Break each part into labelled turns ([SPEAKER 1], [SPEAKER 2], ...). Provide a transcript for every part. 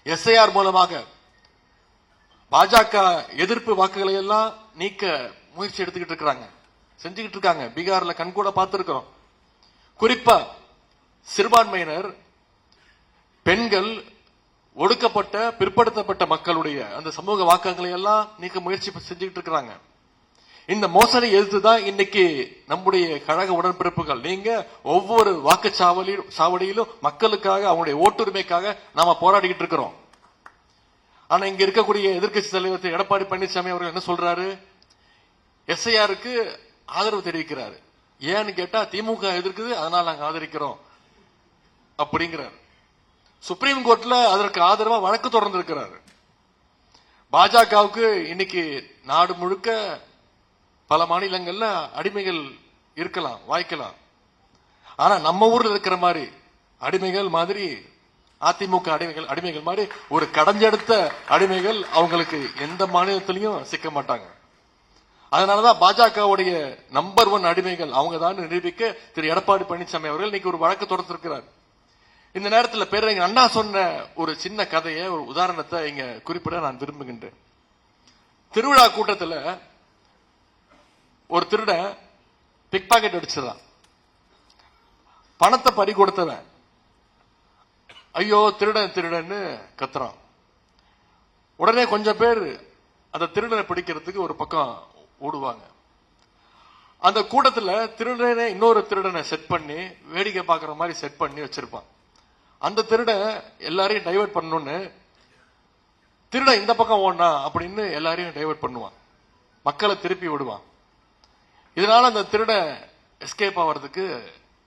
[SPEAKER 1] SIR மூலமாக பாஜக எதிர்ப்பு வாக்குகளை எல்லாம் நீக்க முயற்சி எடுத்துக்கிட்டு இருக்காங்க, செஞ்சுக்கிட்டு இருக்காங்க. பீகார்ல கண்கூட பார்த்திருக்கிறோம். குறிப்பா சிறுபான்மையினர், பெண்கள், ஒடுக்கப்பட்ட பிற்படுத்தப்பட்ட மக்களுடைய அந்த சமூக வாக்குகளை எல்லாம் நீக்க முயற்சி செஞ்சுக்கிட்டு இருக்கிறாங்க. இந்த மோசடி எதிர்த்துதான் இன்னைக்கு நம்முடைய கழக உடன்பிறப்புகள் நீங்க ஒவ்வொரு வாக்குச்சாவடியிலும் மக்களுக்காக அவங்களுடைய ஓட்டுரிமைக்காக நாம போராடிக்கிட்டு இருக்கிறோம். ஆனா இங்க இருக்கக்கூடிய எதிர்க்கட்சி தலைவர் திரு எடப்பாடி பழனிசாமி அவர்கள் என்ன சொல்றாரு? SIRக்கு ஆதரவு தெரிவிக்கிறாரு. ஏன்னு கேட்டா திமுக எதிர்க்குது, அதனால நாங்க ஆதரிக்கிறோம் அப்படிங்கிறார். சுப்ரீம் கோர்ட்ல அதற்கு ஆதரவா வழக்கு தொடர்ந்து இருக்கிறாரு. பாஜகவுக்கு இன்னைக்கு நாடு முழுக்க பல மாநிலங்கள்ல அடிமைகள் இருக்கலாம், வாய்க்கலாம். ஆனா நம்ம ஊர்ல இருக்கிற மாதிரி அடிமைகள் மாதிரி அதிமுக அடிமைகள் மாதிரி ஒரு கடைஞ்செடுத்த அடிமைகள் அவங்களுக்கு எந்த மாநிலத்திலையும் சிக்க மாட்டாங்க. அதனாலதான் பாஜகவுடைய நம்பர் 1 அடிமைகள் அவங்க தான் நிரூபிக்க திரு எடப்பாடி பழனிசாமி அவர்கள் இன்னைக்கு ஒரு வழக்கு தொடர்ந்திருக்கிறார். இந்த நேரத்தில் பேரறிஞர் அண்ணா சொன்ன ஒரு சின்ன கதையை, ஒரு உதாரணத்தை இங்க குறிப்பிட நான் விரும்புகின்றேன். திருவிழா கூட்டத்தில் ஒரு திருடன் பிக் பாக்கெட் அடிச்சிடறான். பணத்தை பறி கொடுத்தவன் ஐயோ திருடன் திருடன்னு கத்துறான். உடனே கொஞ்சம் பேர் அந்த திருடனை பிடிக்கிறதுக்கு ஒரு பக்கம் ஓடுவாங்க. அந்த கூட்டத்தில் திருடனை இன்னொரு திருடனை செட் பண்ணி வேடிக்கை பார்க்கிற மாதிரி செட் பண்ணி வச்சிருப்பான். அந்த திருடன் எல்லாரையும் டைவர்ட் பண்ணணும்னு திருடன் இந்த பக்கம் ஓடனா அப்படின்னு எல்லாரையும் டைவர்ட் பண்ணுவான், மக்களை திருப்பி விடுவான். இதனால அந்த திருடன் எஸ்கேப் ஆகிறதுக்கு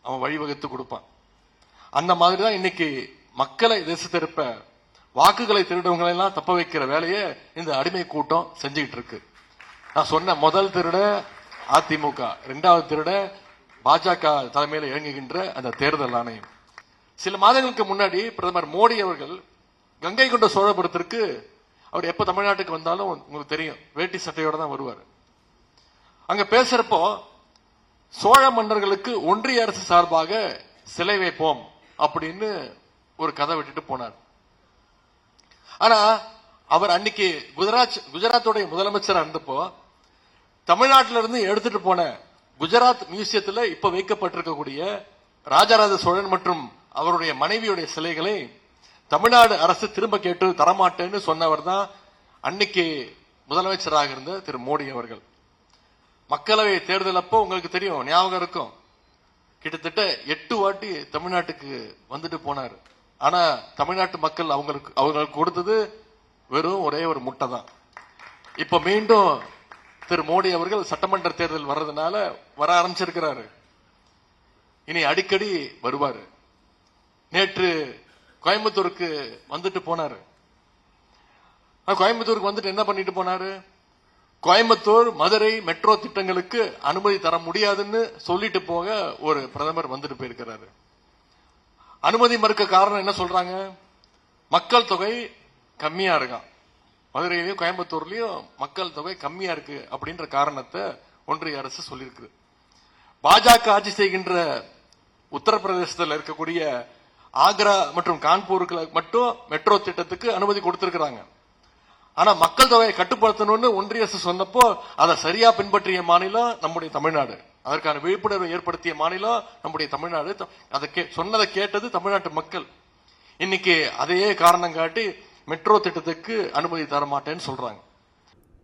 [SPEAKER 1] அவன் வழிவகுத்து கொடுப்பான். அந்த மாதிரி தான் இன்னைக்கு மக்களை திசை திருப்ப, வாக்குகளை திருடுவங்களை எல்லாம் தப்ப வைக்கிற வேலையை இந்த அடிமை கூட்டம் செஞ்சுக்கிட்டு இருக்கு. நான் சொன்ன முதல் திருட அதிமுக, 2வது திருட பாஜக தலைமையில் இயங்குகின்ற அந்த தேர்தல் ஆணையம். சில மாதங்களுக்கு முன்னாடி பிரதமர் மோடி அவர்கள் கங்கை கொண்ட சோழபுரத்திற்கு அவர் எப்ப தமிழ்நாட்டுக்கு வந்தாலும் உங்களுக்கு தெரியும், வேட்டி சட்டையோட தான் வருவார். அங்க பேசுறப்போ சோழ மன்னர்களுக்கு ஒன்றிய அரசு சார்பாக சிலை வைப்போம் அப்படின்னு ஒரு கதை விட்டுட்டு போனார். ஆனா அவர் அன்னைக்கு குஜராத்துடைய முதலமைச்சர் இருந்தப்போ தமிழ்நாட்டிலிருந்து எடுத்துட்டு போன குஜராத் மியூசியத்தில் இப்ப வைக்கப்பட்டிருக்கக்கூடிய ராஜராஜ சோழன் மற்றும் அவருடைய மனைவியுடைய சிலைகளை தமிழ்நாடு அரசு திரும்ப கேட்டு தரமாட்டேன்னு சொன்னவர் தான் அன்னைக்கு முதலமைச்சராக இருந்த திரு மோடி அவர்கள். மக்களவை தேர்தல் அப்போ உங்களுக்கு தெரியும், ஞாபகம் இருக்கும், கிட்டத்தட்ட 8 வாட்டி தமிழ்நாட்டுக்கு வந்துட்டு போனார். ஆனா தமிழ்நாட்டு மக்கள் அவங்களுக்கு கொடுத்தது வெறும் ஒரே ஒரு முட்டை தான். இப்ப மீண்டும் திரு மோடி அவர்கள் சட்டமன்ற தேர்தல் வர்றதுனால வர ஆரம்பிச்சிருக்கிறாரு. இனி அடிக்கடி வருவாரு. நேற்று கோயம்புத்தூருக்கு வந்துட்டு போனாரு. கோயம்புத்தூருக்கு வந்துட்டு என்ன பண்ணிட்டு போனாரு? கோயம்புத்தூர் மதுரை மெட்ரோ திட்டங்களுக்கு அனுமதி தர முடியாதுன்னு சொல்லிட்டு போக ஒரு பிரதமர் வந்துட்டு போயிருக்கிறாரு. அனுமதி மறுக்க காரணம் என்ன சொல்றாங்க? மக்கள் தொகை கம்மியா இருக்கான், மதுரையிலயும் கோயம்புத்தூர்லயும் மக்கள் தொகை கம்மியா இருக்கு அப்படின்ற காரணத்தை ஒன்றிய அரசு சொல்லியிருக்கு. பாஜக ஆட்சி செய்கின்ற உத்தரப்பிரதேசத்தில் இருக்கக்கூடிய ஆக்ரா மற்றும் கான்பூருக்கு மட்டும் மெட்ரோ திட்டத்துக்கு அனுமதி கொடுத்திருக்கிறாங்க. ஆனா மக்கள் தொகையை கட்டுப்படுத்தணும்னு ஒன்றிய அரசு சொன்னப்போ அதை சரியா பின்பற்றிய மாநிலம் நம்முடைய தமிழ்நாடு. அதற்கான விழிப்புணர்வு ஏற்படுத்திய மாநிலம் நம்முடைய தமிழ்நாடு. அதை சொன்னதை கேட்டது தமிழ்நாட்டு மக்கள். இன்னைக்கு அதையே காரணம் காட்டி மெட்ரோ திட்டத்துக்கு அனுமதி தர மாட்டேன்னு சொல்றாங்க.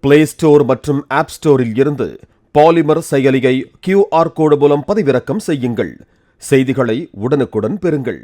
[SPEAKER 2] பிளே ஸ்டோர் மற்றும் ஆப் ஸ்டோரில் இருந்து பாலிமர் செயலியை QR கோடு மூலம் பதிவிறக்கம் செய்யுங்கள். செய்திகளை உடனுக்குடன் பெறுங்கள்.